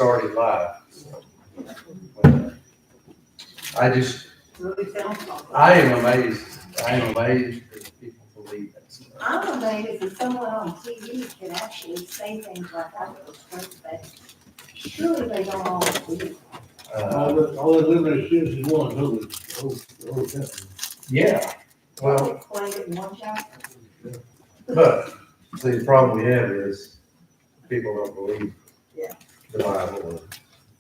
already live. I just, Really sounds like. I am amazed that people believe that stuff. I'm amazed that someone on TV can actually say things like that was straight faced. Surely they don't all believe. All that limited shit is one, holy, oh, Yeah, well, Explain it in one chapter. but the problem we have is people don't believe Yeah. the Bible.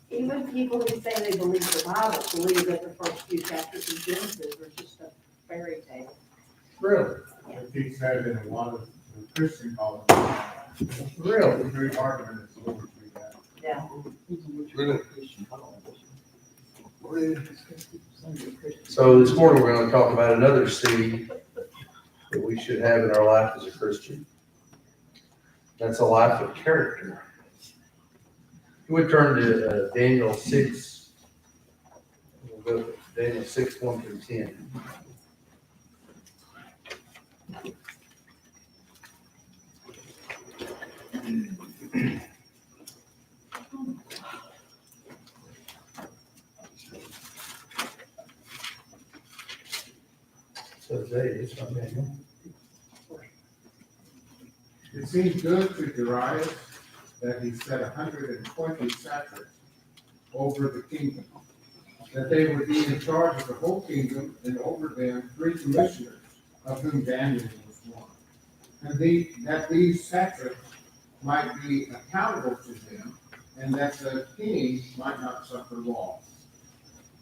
Even people who say they believe the Bible believe that the first few chapters of Genesis are just a fairy tale. Really? It keeps that in a lot of the Christian colleges. Really? It's very hard to understand that. Yeah. Really? So this morning, we're gonna talk about another seed that we should have in our life as a Christian. That's a life of character. You would turn to Daniel 6. We'll go to Daniel 6, 1 through 10. So it's not Daniel. It seemed good to Darius that he set 120 satraps over the kingdom, that they would be in charge of the whole kingdom, and over them 3 commissioners, of whom Daniel was one. And that these satraps might be accountable to them, and that the king might not suffer loss.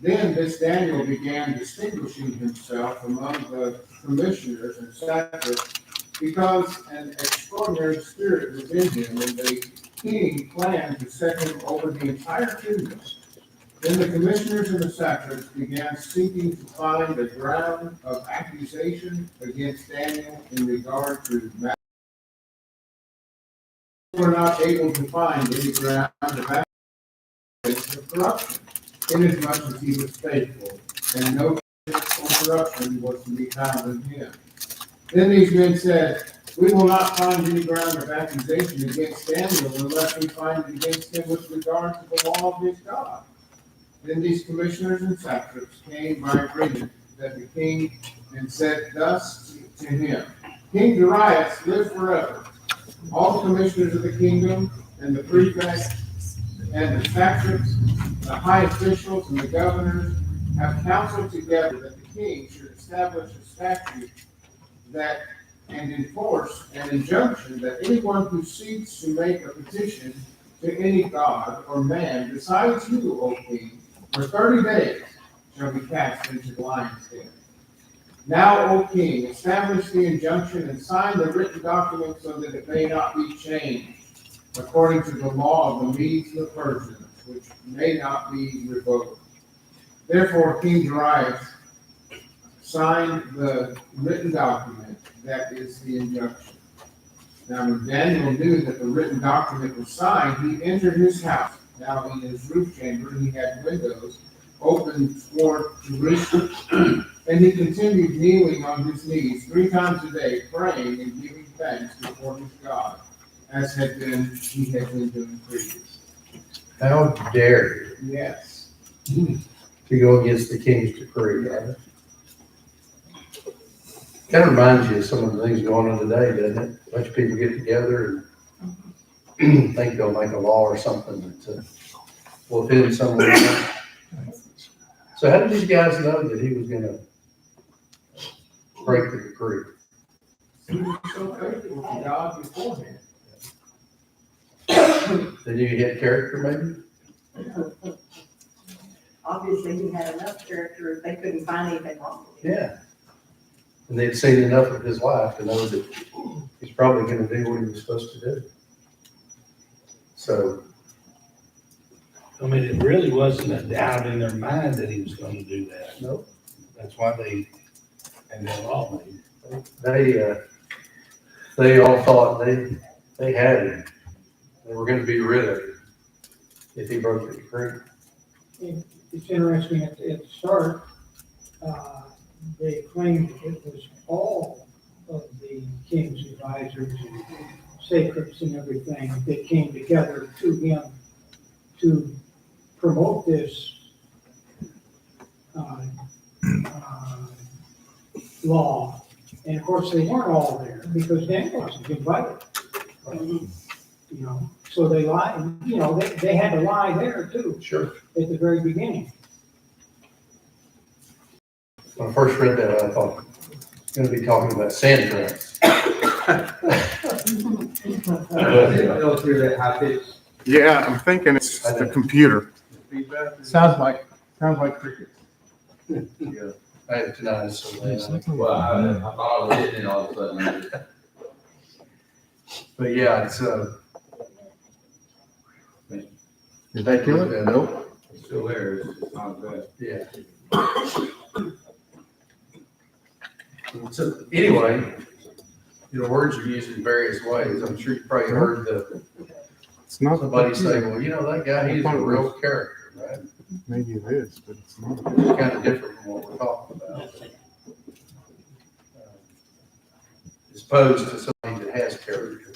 Then this Daniel began distinguishing himself among the commissioners and satraps, because an extraordinary spirit was in him, and the king planned to set him over the entire kingdom. Then the commissioners and the satraps began seeking to find a ground of accusation against Daniel in regard to matters. They were not able to find any ground of accusation of corruption, inasmuch as he was faithful, and no corruption was to be found in him. Then these men said, "We will not find any ground of accusation against Daniel unless we find it against him with regard to the law of his God." Then these commissioners and satraps came by agreement that the king and said thus to him, "King Darius, live forever. All the commissioners of the kingdom and the prefects and the satraps, the high officials and the governors have counseled together that the king should establish a statute that and enforce an injunction that anyone who seeks to make a petition to any god or man besides you, O king, for 30 days shall be cast into the lion's den. Now, O king, establish the injunction and sign the written document so that it may not be changed, according to the law of the Medes and the Persians, which may not be revoked." Therefore, King Darius signed the written document, that is the injunction. Now, when Daniel knew that the written document was signed, he entered his house. Now, in his roof chamber, he had windows open toward Jerusalem, and he continued kneeling on his knees 3 times a day, praying and giving thanks before his God, as he had been doing previously. How dare you Yes. to go against the king's decree, right? Kind of reminds you of some of the things going on today, doesn't it? A bunch of people get together and think they'll make a law or something that will offend someone else. So how did these guys know that he was gonna break the decree? He was so faithful to God beforehand. They knew he had character, maybe? Obviously, he had enough character, they couldn't find anything wrong with him. Yeah. And they'd seen enough of his life to know that he's probably gonna do what he was supposed to do. So, I mean, it really wasn't a doubt in their mind that he was gonna do that. no, That's why they all made. they all thought they had him. They were gonna be rid of him if he broke the decree. It's interesting, at the start, they claimed it was all of the king's advisors and satraps and everything that came together to him to promote this uh, uh, law. And of course, they weren't all there because Dan wasn't invited. You know, so they lied, you know, they had to lie there too Sure. at the very beginning. When I first read that, I thought, it's gonna be talking about sand traps. Yeah, I'm thinking it's the computer. Sounds like crickets. Yeah, I have tonight, so. Well, I thought I was hitting it all of a sudden. But yeah, it's, Did that kill it? Nope, It's still there, it's not bad. yeah. So anyway, you know, words are used in various ways. I'm sure you probably heard It's not. somebody say, well, you know, that guy, he's a real character, right? Maybe it is, but it's not. It's kind of different from what we're talking about. As opposed to somebody that has character.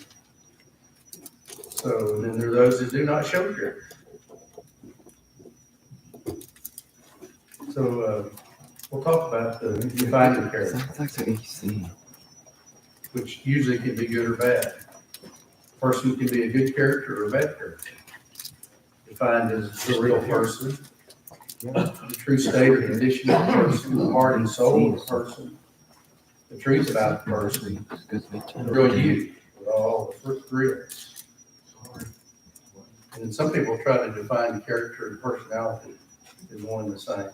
So then there are those that do not show character. So, we'll talk about the defining character, Sounds like the AC. which usually can be good or bad. Person can be a good character or a bad character. Defined as the real person, the true state or condition of the person, the heart and soul of the person, the truth about the person, the real you, with all the reals. And then some people try to define character and personality as one and the same.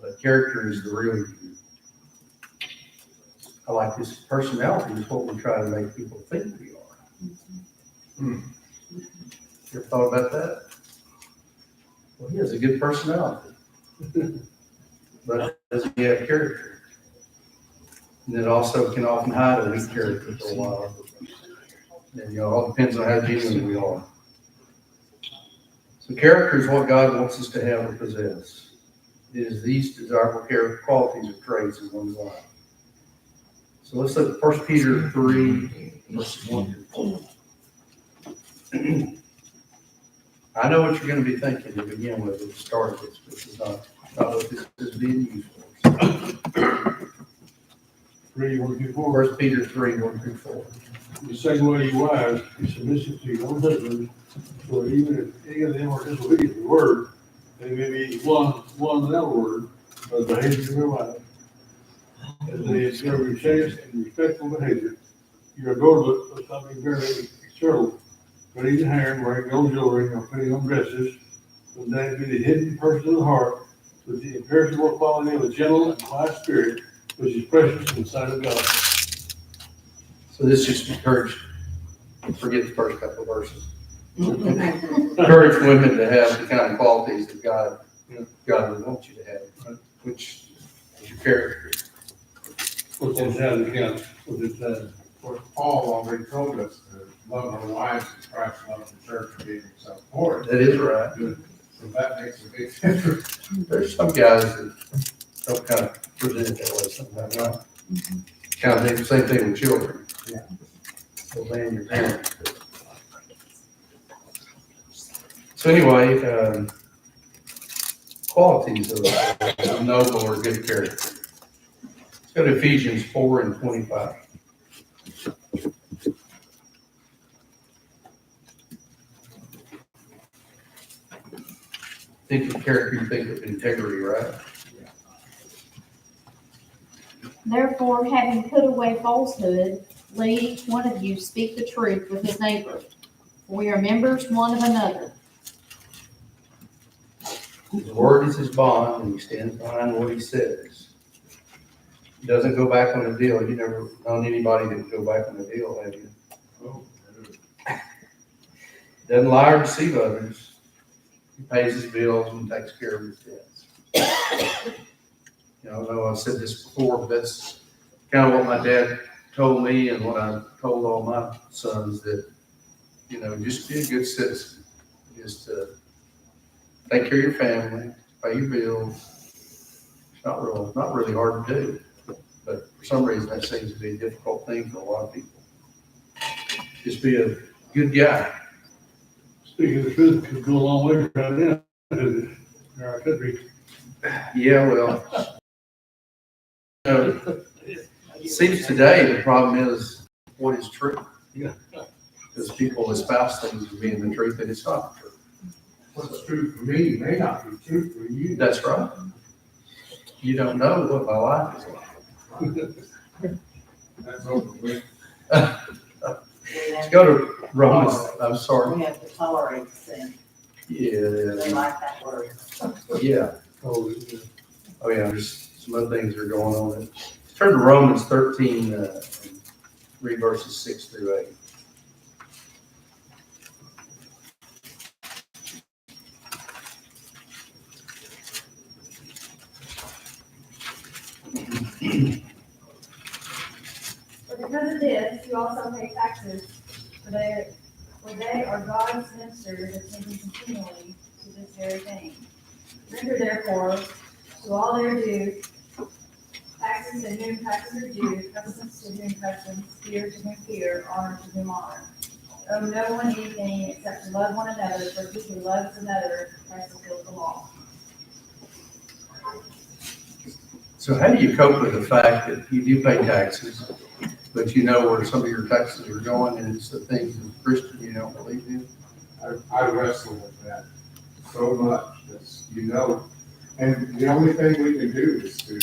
But character is the real you. I like this personality is what we try to make people think we are. You ever thought about that? Well, he has a good personality. But does he have character? And it also can often hide a weak character for a while. And, you know, it all depends on how genuine we are. So character is what God wants us to have or possess. It is these desirable character qualities or traits in one's life. So let's look at 1 Peter 3, verses 1 through 4. I know what you're going to be thinking to begin with at the start of this. This is not what this is being used for. 3, 1 through 4. 1 Peter 3, 1 through 4. The same way you wives, be submissive to your own husbands, for even if any of them are disobedient to the word, they may be one without a word, but behavior to their wives. As they observe your chaste and respectful behavior, you are adorable for something very external, cutting the hair and wearing gold jewelry or putting on dresses, but that be the hidden person of the heart, with the imperishable quality of a gentle and quiet spirit, which is precious in the sight of God. So this just encouraged, forget the first couple of verses. Encourage women to have the kind of qualities that God would want you to have, which is your character. What's inside the count, what's inside. What Paul already told us, to love our wives as Christ loved the church and gave himself for it. That is right. So that makes a big difference. There's some guys that don't kind of present it that way sometimes, right? Kind of do the same thing with children. Yeah. Obeying your parents. So anyway, qualities of a noble or good character. Let's go to Ephesians 4 and 25. Think of character, you think of integrity, right? Therefore, having put away falsehood, let each one of you speak the truth with his neighbor. For we are members one of another. His word is his bond, and he stands behind what he says. He doesn't go back on a deal. You never known anybody that would go back on a deal, have you? Doesn't lie or deceive others. He pays his bills and takes care of his debts. You know, I know I've said this before, but that's kind of what my dad told me and what I told all my sons, that, you know, just be a good citizen. Just take care of your family, pay your bills. It's not really hard to do, but for some reason that seems to be a difficult thing for a lot of people. Just be a good guy. speaking the truth could go a long way right now in our country. Yeah, well. It seems today the problem is what is true. Yeah. Because people espouse things as being the truth and it's not the truth. What's true for me may not be true for you. That's right. You don't know what my life is like. That's over with. Let's go to Romans, I'm sorry. We have to tolerate sin. Yeah, They like that word. yeah. Oh, yeah. Oh, yeah, there's some other things that are going on. Turn to Romans 13, and read verses 6 through 8. For because of this, you also pay taxes, for they are God's ministers attending continually to this very thing. Render therefore to all their due, taxes to whom taxes are due, customs to whom customs, fear to whom fear, honor to whom honor. Owe no one anything except to love one another, for he who loves another has fulfilled the law. So how do you cope with the fact that you do pay taxes, but you know where some of your taxes are going and it's the things as a Christian you don't believe in? I wrestle with that so much, as you know. And the only thing we can do is to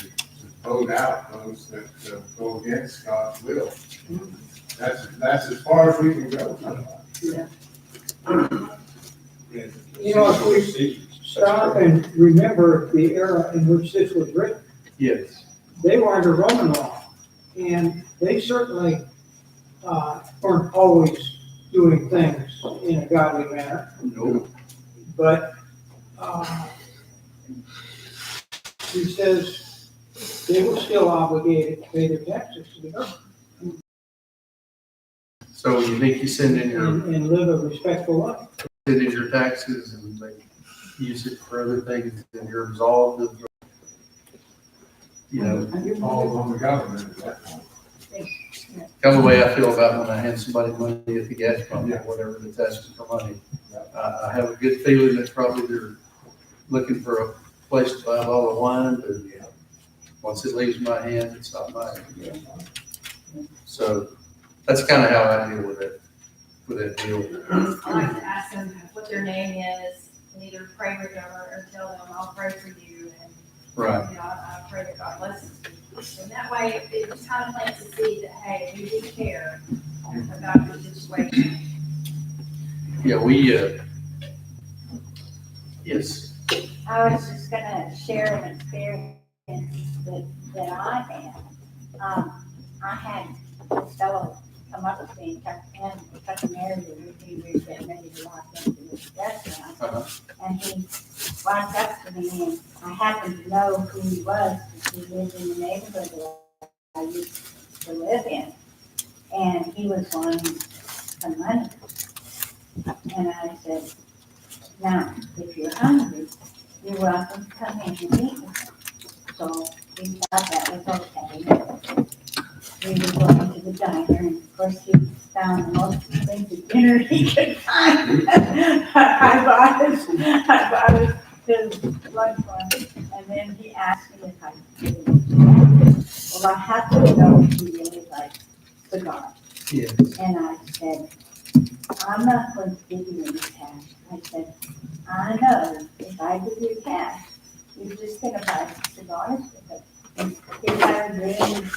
vote out those that go against God's will. That's as far as we can go. You know, if we stop and remember the era in which this was written, Yes. they were under Roman law, and they certainly weren't always doing things in a godly manner, No. but he says they were still obligated to pay their taxes to the government So you think you send in and live a respectful life. your taxes and they use it for other things and you're absolved of, you know, All on the government at that point. kind of the way I feel about when I hand somebody money at the gas pump or whatever that's asking for money. I have a good feeling that probably they're looking for a place to buy a bottle of wine, but once it leaves my hand, it's not mine. So that's kind of how I deal with it, with that deal. I like to ask them what their name is, and either pray with them or tell them, I'll pray for you, and, Right. you know, I pray that God blesses you. And that way, it just kind of plants the seed that, hey, we do care about the situation. Yeah, we, yes, I was just gonna share an experience that I had. I had this fellow come up with me and cut married with me, we were getting ready to walk into this restaurant. And he walked up to me and I happened to know who he was because he lived in the neighborhood that I used to live in. And he was wanting some money. And I said, now, if you're hungry, you're welcome to come in and eat with us. So we thought that was okay. We were going to the diner, and of course he found the most expensive dinner he could find. I bought his lunch one, and then he asked me if I could do it. Well, I have to know if he really likes cigars. yes. And I said, I'm not going to give you any cash. I said, I know if I give you cash, you're just gonna buy cigars with it. And he started grinning.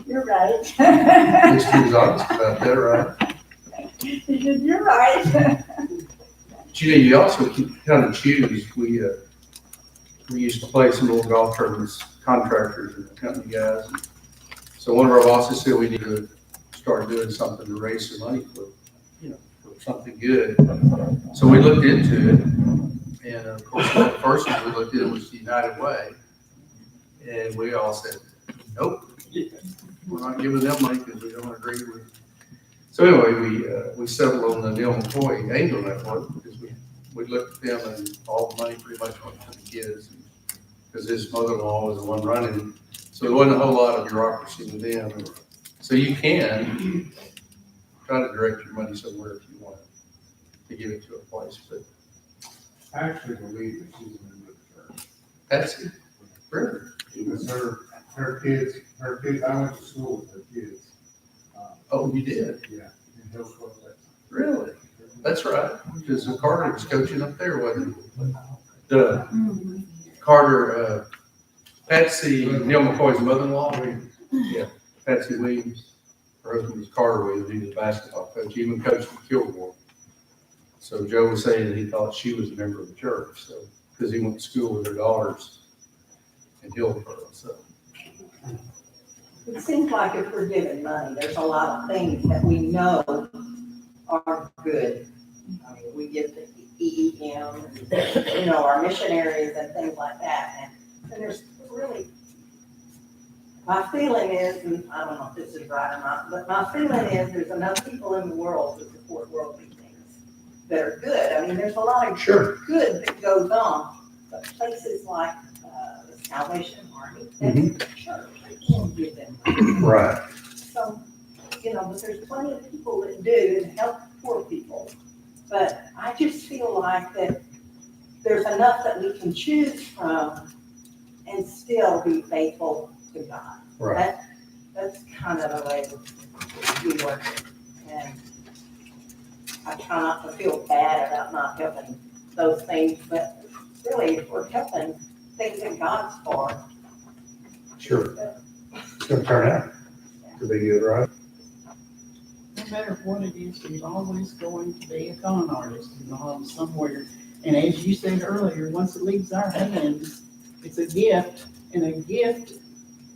You're right. Mr. was honest about that, right? He said, you're right. But you also kind of choose. We used to play some little golf tournaments, contractors and company guys. So one of our bosses said we need to start doing something to raise some money for, you know, for something good. So we looked into it, and of course, the first one we looked at was United Way, and we all said, nope, we're not giving them money because we don't agree with. So anyway, we settled on the Neil McCoy Angel Network because we looked at them and all the money pretty much went to the kids because his mother-in-law was the one running. So there wasn't a whole lot of bureaucracy with them. So you can try to direct your money somewhere if you want to to give it to a place, but I actually believe that she's a member of the church. that's, really, Because her kids, I went to school with her kids. oh, you did? Yeah, in Hillsborough, Texas. Really? That's right, because Carter was coaching up there, wasn't he? The Carter, Patsy, Neil McCoy's mother-in-law, yeah, Patsy Williams, her husband was Carter Williams, he was a basketball coach, he even coached in Kilgore. So Joe was saying that he thought she was a member of the church, so, because he went to school with their daughters in Hillsborough, so. It seems like if we're giving money, there's a lot of things that we know are good. I mean, we give to EEM, and, our missionaries and things like that, and there's really, my feeling is, and I don't know if this is right or not, but my feeling is there's enough people in the world to support worldly things that are good. I mean, there's a lot of Sure. good that goes on, but places like the Salvation Army, that's the church, they can't give them money. Right. So, but there's plenty of people that do and help poor people. But I just feel like that there's enough that we can choose from and still be faithful to God. Right. That's kind of the way we work it. And I try not to feel bad about not helping those things, but really, if we're helping things that God's for. Sure. It's gonna turn out to be good, right? No matter what it is, there's always going to be a con artist involved somewhere. And as you said earlier, once it leaves our hands, it's a gift, and a gift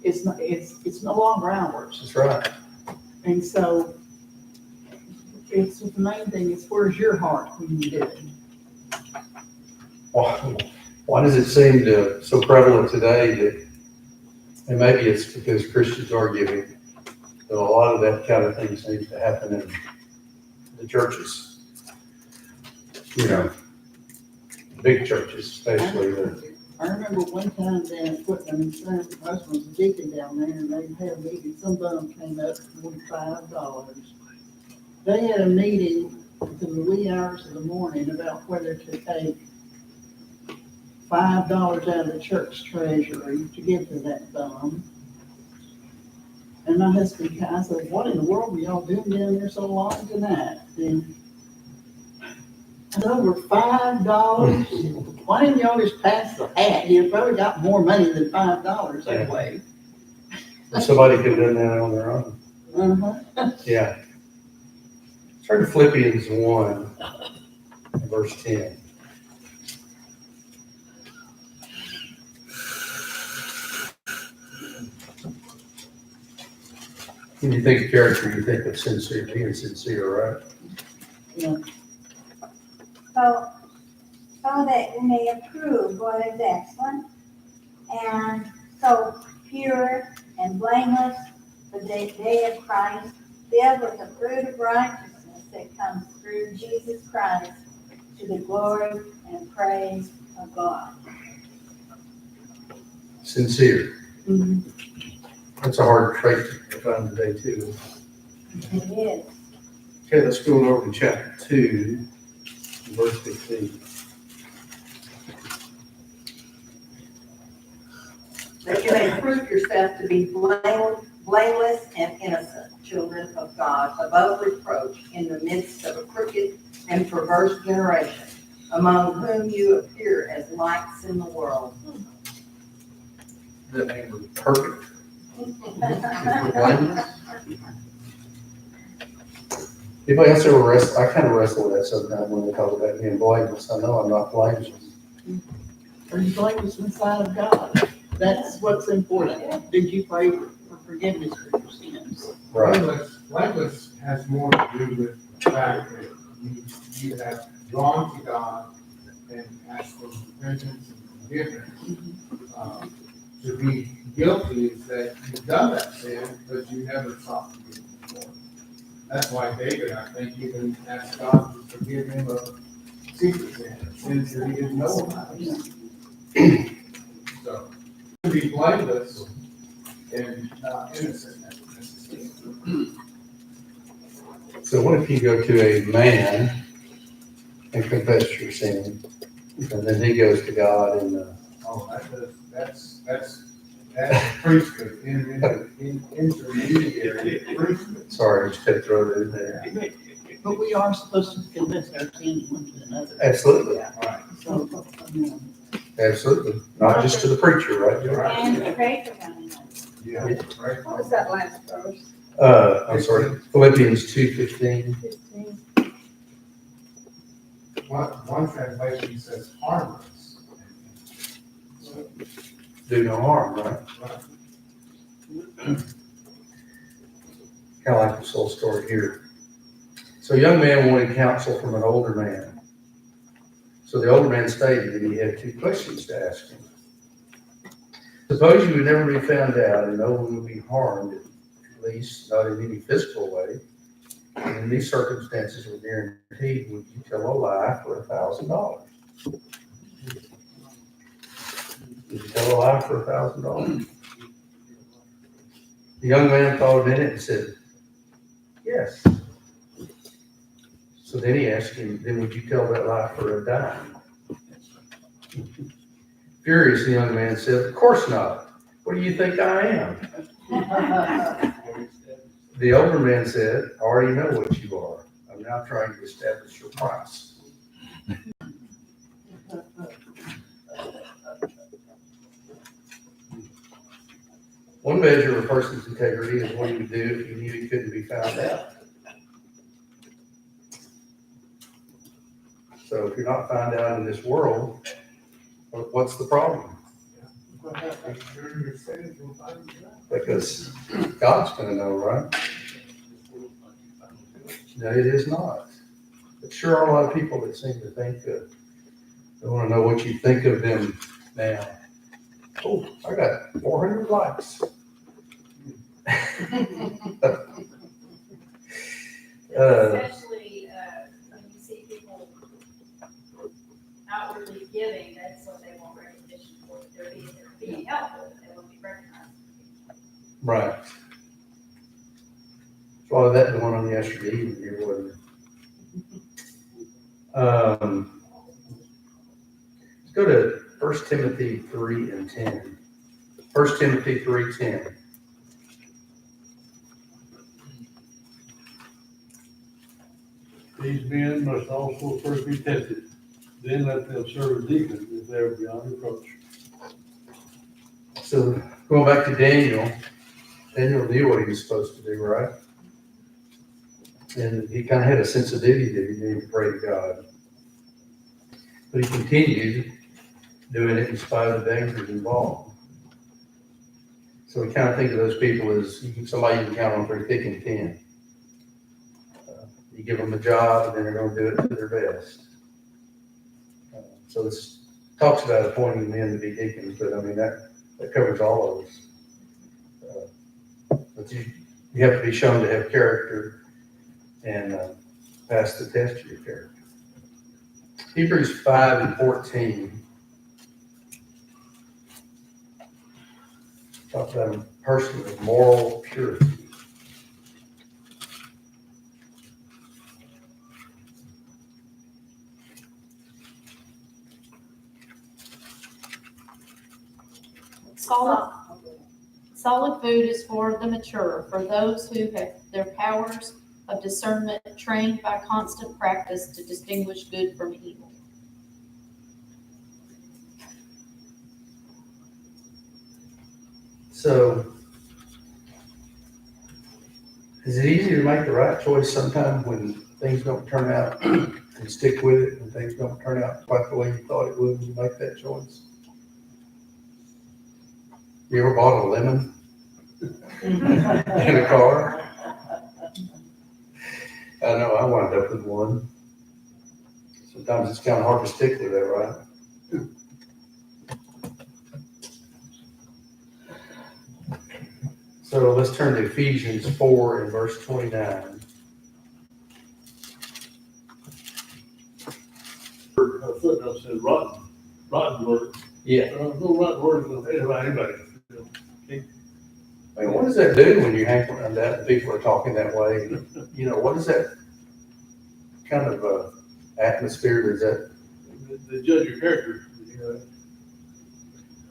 is not, it's no longer ours. That's right. And so it's the main thing is where's your heart when you do it? Why does it seem so prevalent today that, and maybe it's because Christians are giving, that a lot of that kind of thing seems to happen in the churches. Big churches especially. I remember one time down at Putnam and Son, my husband was a deacon down there, and they had a meeting, some bum came up with $5. They had a meeting until the wee hours of the morning about whether to take $5 out of the church treasury to give to that bum. And my husband, I said, what in the world were y'all doing down there so long tonight? And I said, over $5? Why didn't y'all just pass the hat? You probably got more money than $5 that way. Somebody could have done that on their own. Uh-huh. Yeah. Turn to Philippians 1, verse 10. When you think of character, you think of sincere, being sincere, right? Yeah. So that you may approve what is excellent, and so pure and blameless for the day of Christ, filled with the fruit of righteousness that comes through Jesus Christ to the glory and praise of God. Sincere. Mhm. That's a hard trait to find today too. It is. Okay, let's go over to chapter 2, verse 15. That you may prove yourself to be blameless and innocent, children of God, above reproach in the midst of a crooked and perverse generation, among whom you appear as lights in the world. That name was perfect. Blameless. Anybody else ever wrestle? I kind of wrestle with that sometimes when they talk about being blameless. I know I'm not blameless. Are you blameless inside of God? That's what's important. Did you pray for forgiveness for your sins? Right. Blameless has more to do with the fact that you have gone to God and asked for repentance and forgiveness. To be guilty is that you've done that sin, but you never sought forgiveness for it. That's why David, I think, even asked God to forgive him of secret sins that he didn't know about. So, to be blameless and innocent. So what if you go to a man and confess your sin. And then he goes to God and, Oh, that's priesthood, intermediary priesthood. sorry, I just had to throw it in there. But we are supposed to confess our sin one to another. Absolutely, So, absolutely. Not just to the preacher, right, Joe? And pray for one another. Yeah, right. What was that last verse? I'm sorry, Philippians 2:15. One translation says harmless. Do no harm, right? Kind of like this whole story here. So a young man wanted counsel from an older man. So the older man stated that he had 2 questions to ask him. Suppose you would never be found out and no one would be harmed, at least not in any physical way. And in these circumstances were guaranteed, would you tell a lie for $1,000? Would you tell a lie for $1,000? The young man thought a minute and said, yes. So then he asked him, then would you tell that lie for a dime? Furious, the young man said, of course not. What do you think I am? The older man said, I already know what you are. I'm now trying to establish your price. One measure of a person's integrity is what he would do if he knew he couldn't be found out. So if you're not found out in this world, what's the problem? Because God's gonna know, right? No, it is not. But sure are a lot of people that seem to think that they wanna know what you think of them now. Oh, I got 400 likes. Especially, when you see people outwardly giving, that's what they want recognition for. They're being helpful, they want to be recognized. Right. A lot of that going on yesterday evening here, wasn't it? Let's go to 1 Timothy 3:10. 1 Timothy 3:10. These men must also first be tested, then let them serve as deacons if they are beyond reproach. So going back to Daniel, Daniel knew what he was supposed to do, right? And he kind of had a sense of duty that he needed to pray to God. But he continued doing it in spite of the dangers involved. So we kind of think of those people as somebody you can count on through thick and thin. You give them a job and then they're going to do it to their best. So this talks about appointing men to be deacons, but I mean, that covers all of us. But you have to be shown to have character and pass the test of your character. Hebrews 5:14 talks about a person of moral purity. Solid food is for the mature, for those who have their powers of discernment trained by constant practice to distinguish good from evil. So, is it easy to make the right choice sometimes when things don't turn out and stick with it and things don't turn out quite the way you thought it would when you make that choice? You ever bought a lemon in a car? I know, I wound up with one. Sometimes it's kind of hard to stick with it, right? So let's turn to Ephesians 4 and verse 29. A footnote says rotten word. Yeah. No rotten word in the head of anybody. I mean, what does that do when you hang around that and people are talking that way? You know, what does that kind of atmosphere, does that, They judge your character, you know.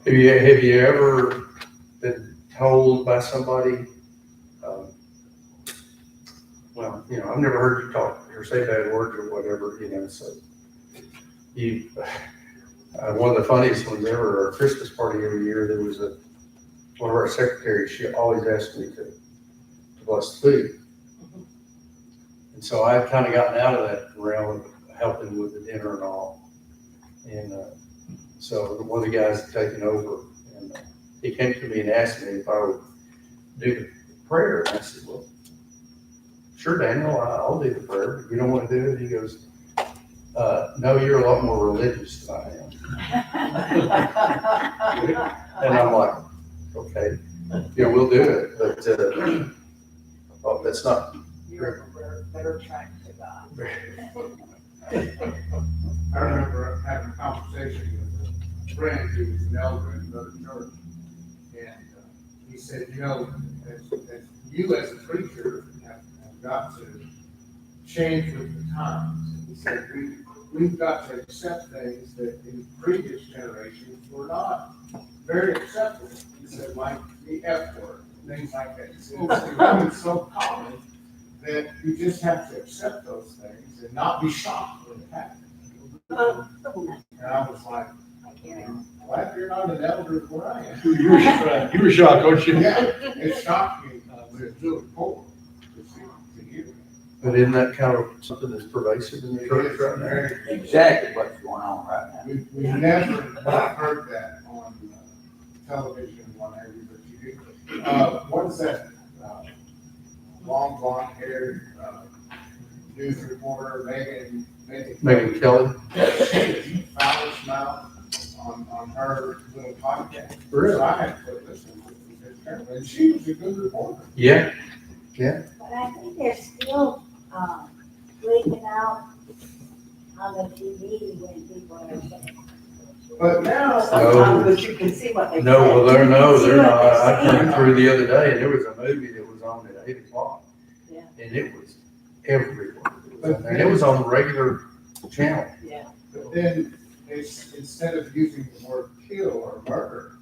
have you ever been told by somebody, well, you know, I've never heard you talk or say bad words or whatever, you know, so you, one of the funniest ones ever, our Christmas party every year, there was one of our secretaries, she always asked me to bless the food. And so I've kind of gotten out of that realm of helping with the dinner and all. And so one of the guys had taken over, and he came to me and asked me if I would do the prayer. And I said, well, sure, Daniel, I'll do the prayer. If you don't want to do it, he goes, no, you're a lot more religious than I am. And I'm like, okay, yeah, we'll do it, but oh, that's not. You're a better track to God. I remember having a conversation with a friend who was an elder in another church. And he said, you know, as you as a preacher have got to change with the times. He said, we've got to accept things that in previous generations were not very acceptable. He said, like the F word, things like that. He said, it's becoming so common that you just have to accept those things and not be shocked when it happens. And I was like, glad you're not an elder where I am. You were shocked, weren't you? Yeah, it shocked me, but it's really cool to hear. But isn't that kind of something that's pervasive in the church right now? Exactly what's going on right now. We never heard that on television, whatever, but you do. What is that, long blonde haired, news reporter, Megan Kelly? She foul mouth on her little podcast. Really? So I had to quit listening to her, and she was a good reporter. Yeah, But I think they're still, leaking out on the TV when people are saying. But now, Sometimes, but you can see what they say. no, well, they're See what not. they're I saying. turned through the other day and there was a movie that was on at 8 o'clock. Yeah. And it was everywhere. And it was on the regular channel. but then it's, instead of using the word kill or murder,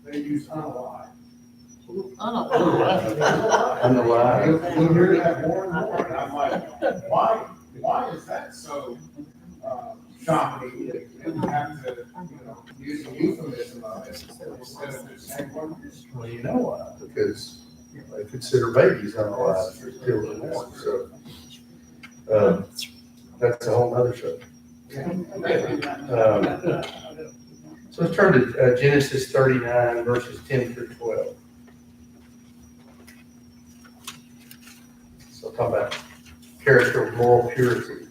they use unalive. Unalive. You'll hear that more and more, and I'm like, why is that so, shocking? And you have to, use a euphemism of it instead of just saying what it is. Well, you know why? Because they consider babies unalive till they're born, so. That's a whole nother subject. So let's turn to Genesis 39, verses 10 through 12. So talk about character of moral purity.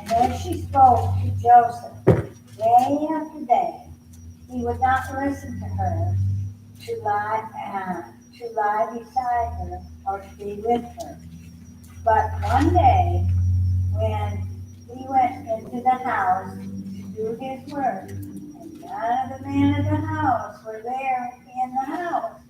And as she spoke to Joseph day after day, he would not listen to her to lie beside her or to be with her. But one day, when he went into the house to do his work, and none of the men of the house were there in the house,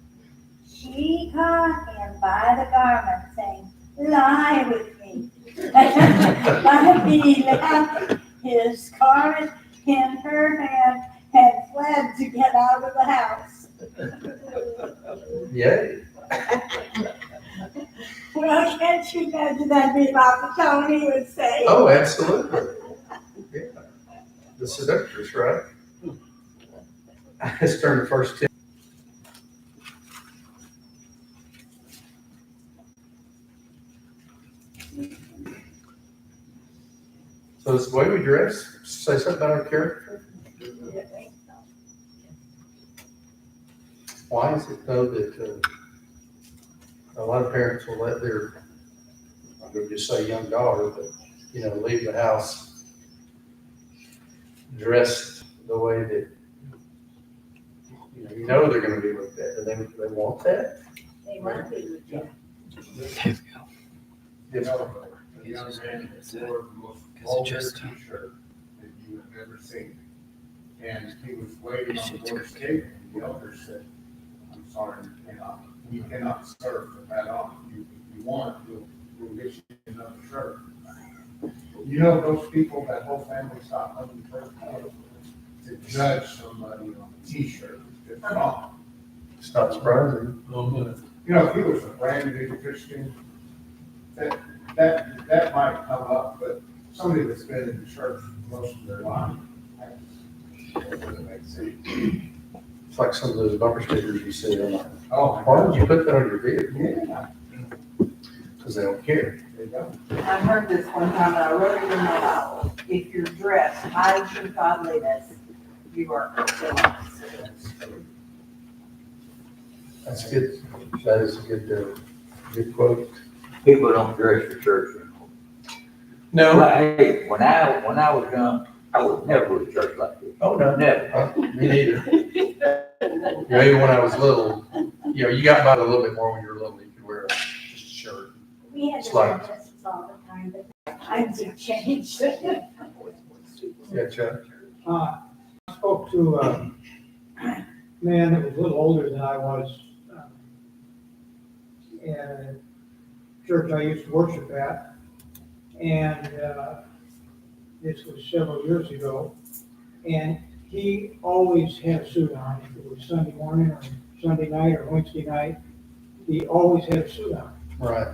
she caught him by the garment, saying, "Lie with me." But he left his garment in her hand and fled to get out of the house. Yay. Well, can't you imagine that being about the tone he would say? Oh, absolutely. Yeah. The seductress, right? Let's turn to First Timothy. So is the way we dress, say something about our character? Why is it though that a lot of parents will let their, I'm going to just say young daughter, but, leave the house dressed the way that, they're going to be looked at. Do they want that? They want to be with you. Yes. The young man wore the most vulgar t-shirt that you have ever seen. And he was waiting on the Lord's table, and the elder said, I'm sorry, you cannot serve with that on. If you want, we'll get you another shirt. You know, those people, that whole family stopped coming to church to judge somebody on a t-shirt. It's wrong. It's not surprising. No minute. You know, if he was a brand new Christian, that might come up, but somebody that's been in the church most of their life, that doesn't make sense. It's like some of those bumper stickers you see. I'm like, Oh, why would you put that on your vehicle? Yeah, Because they don't care. they don't. I heard this one time, and I wrote it in my Bible. If you're dressed, hide your godliness, you are civilized. That's good. That is a good quote. People don't dress for church anymore. No. But hey, when I was young, I would never go to church like this. Oh, no. Never. Me neither. You know, even when I was little, you got by a little bit more when you were little. You could wear just a shirt. We had to It's wear like- dresses all the time, but times have changed. Yeah, Chuck. I spoke to a man that was a little older than I was, in a church I used to worship at. And this was several years ago. And he always had a suit on. If it was Sunday morning or Sunday night or Wednesday night, he always had a suit on. Right.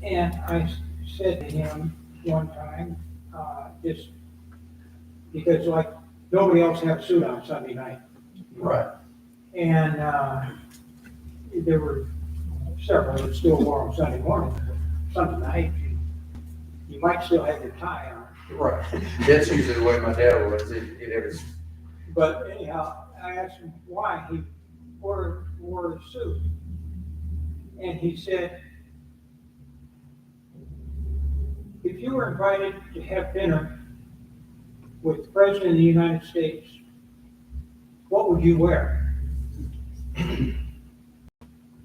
And I said to him one time, just because like nobody else had a suit on Sunday night. Right. And there were several that still wore on Sunday morning. Sunday night, you might still have your tie on. Right. That's usually the way my dad was. He'd have his, But anyhow, I asked him why he wore a suit. And he said, if you were invited to have dinner with the President of the United States, what would you wear?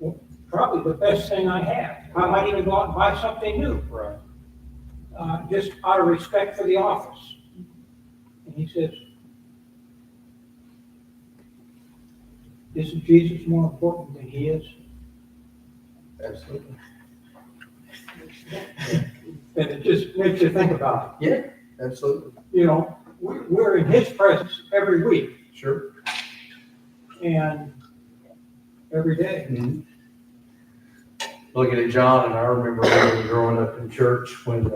Well, probably the best thing I have. I might even go out and buy something new, right. just out of respect for the office. And he says, isn't Jesus more important than he is? Absolutely. And it just makes you think about Yeah, absolutely. it. You know, we're in his presence every week Sure. and every day. Looking at John, and I remember when growing up in church when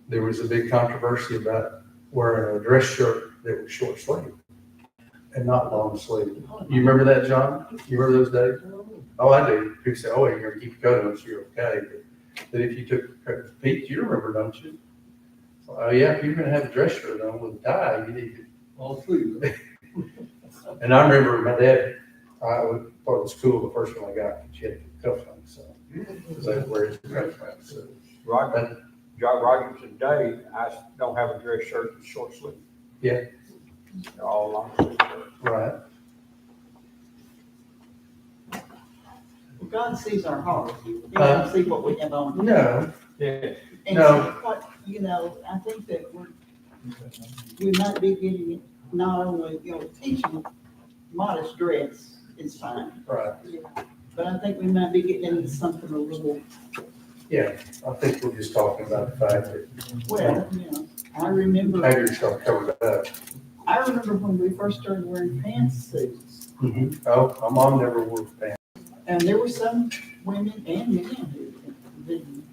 there was a big controversy about wearing a dress shirt that was short sleeve and not long sleeve. You remember that, John? You remember those days? Oh, I do. People say, oh, you're gonna keep your coat on, so you're okay. But if you took Pete, you remember, don't you? So, oh yeah, if you're gonna have a dress shirt on with a tie, you need to. All three. And I remember my dad, I thought it was cool the first one I got, she had cuffs on, so. Because I wear his cuffs on, so. Roger, John Rogers today, I don't have a dress shirt that's short sleeve. Yeah. They're all long sleeve shirts. Right. God sees our heart. He doesn't see what we have on. No. Yeah. And No. so what, I think that we might be getting, not only, teaching modest dress is fine, Right. but I think we might be getting into something a little, Yeah, I think we're just talking about the fact that well, I remember, maybe you're still covered up. I remember when we first started wearing pantsuits, Oh, my mom never wore pants. and there were some women and men who didn't.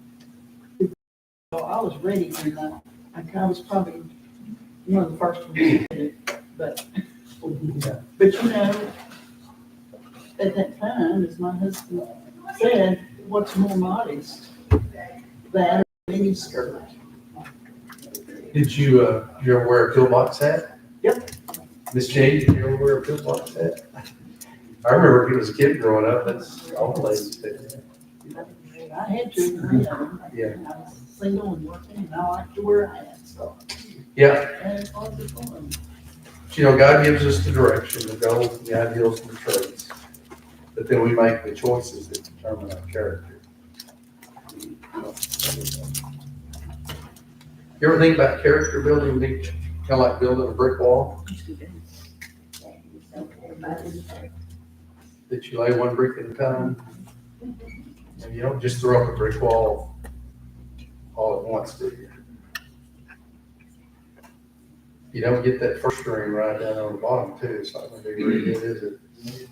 So I was ready, and I was probably one of the first ones to do it, but at that time, as my husband said, what's more modest than a mini skirt? Did you ever wear a pillbox hat? Yep. Miss Jane, did you ever wear a pillbox hat? I remember when I was a kid growing up, that's all the ladies did. I had to, Yeah. I was single and working, and I like to wear hats, so. Yeah, And it's all the fun. God gives us the direction, the goals, and the ideals, and the traits. But then we make the choices that determine our character. You ever think about character building? Kind of like building a brick wall, that you lay one brick at a time. And you don't just throw up a brick wall all at once, do you? You don't get that first string right down on the bottom too. It's not gonna be very good, is it?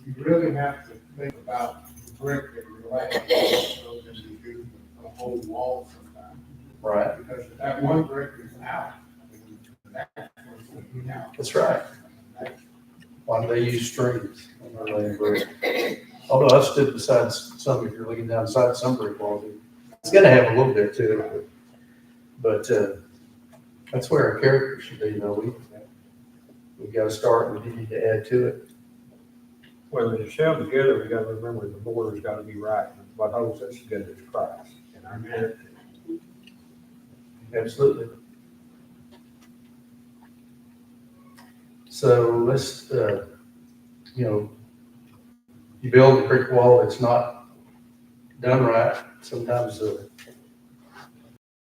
You really have to think about the brick and relate it so that you do a whole wall sometimes. Right, Because if that one brick is out, the next one's gonna be out. that's right. Why do they use strings when they're laying brick? Although I've stood beside some, if you're looking down beside some brick walls, it's gonna have a little bit to it, but that's where our character should be, we gotta start and we need to add to it. Well, when it's held together, we gotta remember the border's gotta be right. What holds us together is Christ and our character. Absolutely. So let's, you build a brick wall that's not done right, sometimes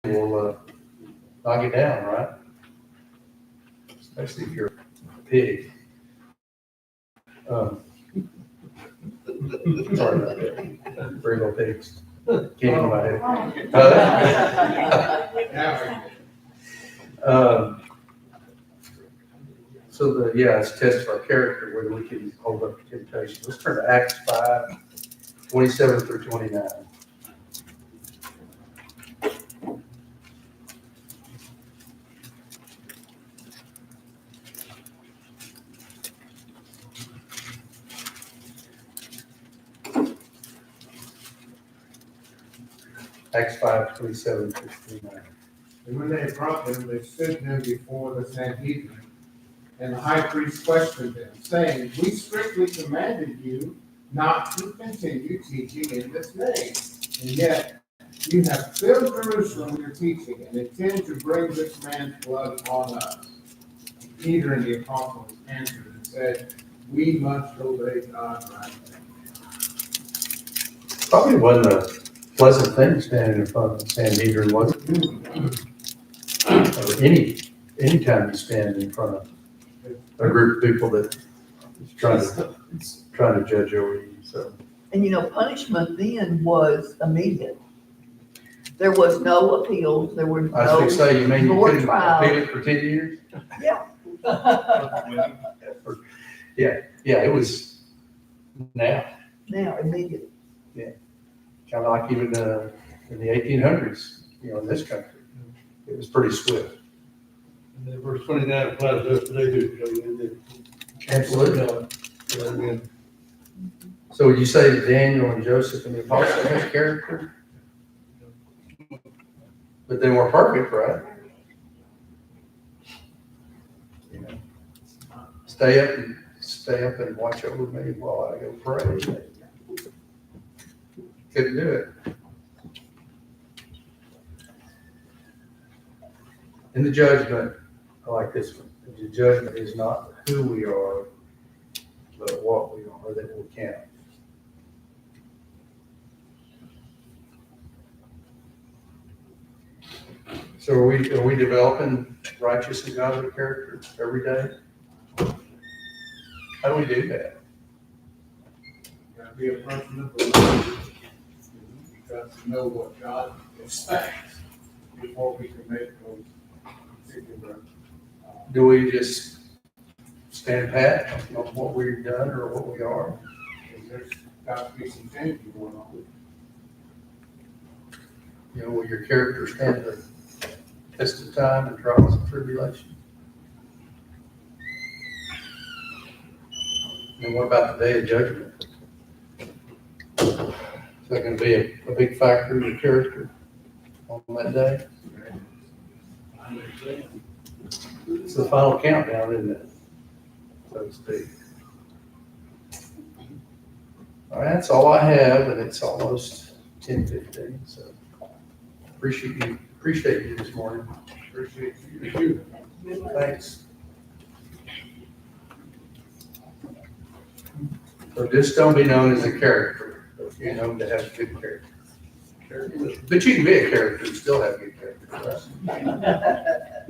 will knock it down, right? Especially if you're a pig. Sorry about that. Very little pigs. Came in my head. So it's a test of our character, whether we can hold up to temptation. Let's turn to Acts 5:27 through 29. Acts 5:27 through 29. And when they had brought them, they stood them before the Sanhedrin. And the high priest questioned them, saying, we strictly commanded you not to continue teaching in this name. And yet you have filled Jerusalem with your teaching and intend to bring this man's blood upon us. Peter and the apostles answered and said, we must obey God right now. Probably wasn't a pleasant thing standing in front of the Sanhedrin, was it? Or anytime you stand in front of a group of people that is trying to judge over you, so. And punishment then was immediate. There was no appeals, there were I was going to say, you mean you more couldn't trial. appeal it for 10 years? Yeah. Yeah, it was now, Now, immediate. kind of like even in the 1800s, in this country. It was pretty swift. And then verse 29 applies to us today too. Absolutely. So would you say that Daniel and Joseph and the apostles had character? But they weren't perfect, right? Stay up and watch over me while I go pray. Couldn't do it. In the judgment, I like this one. The judgment is not who we are, but what we are that will count. So are we developing righteous and godly character every day? How do we do that? You gotta be a person of belief. You got to know what God expects before we can make those particular. Do we just stand pat on what we've done or what we are? There's got to be some changing going on. Will your character stand the test of time and trials and tribulation? And what about the day of judgment? Is that going to be a big factor in your character on that day? It's the final countdown, isn't it? So to speak. All right, that's all I have, and it's almost 10:15. So appreciate you this morning. Appreciate you. Thanks. So just don't be known as a character, but you're known to have a good character. But you can be a character and still have good character. Right?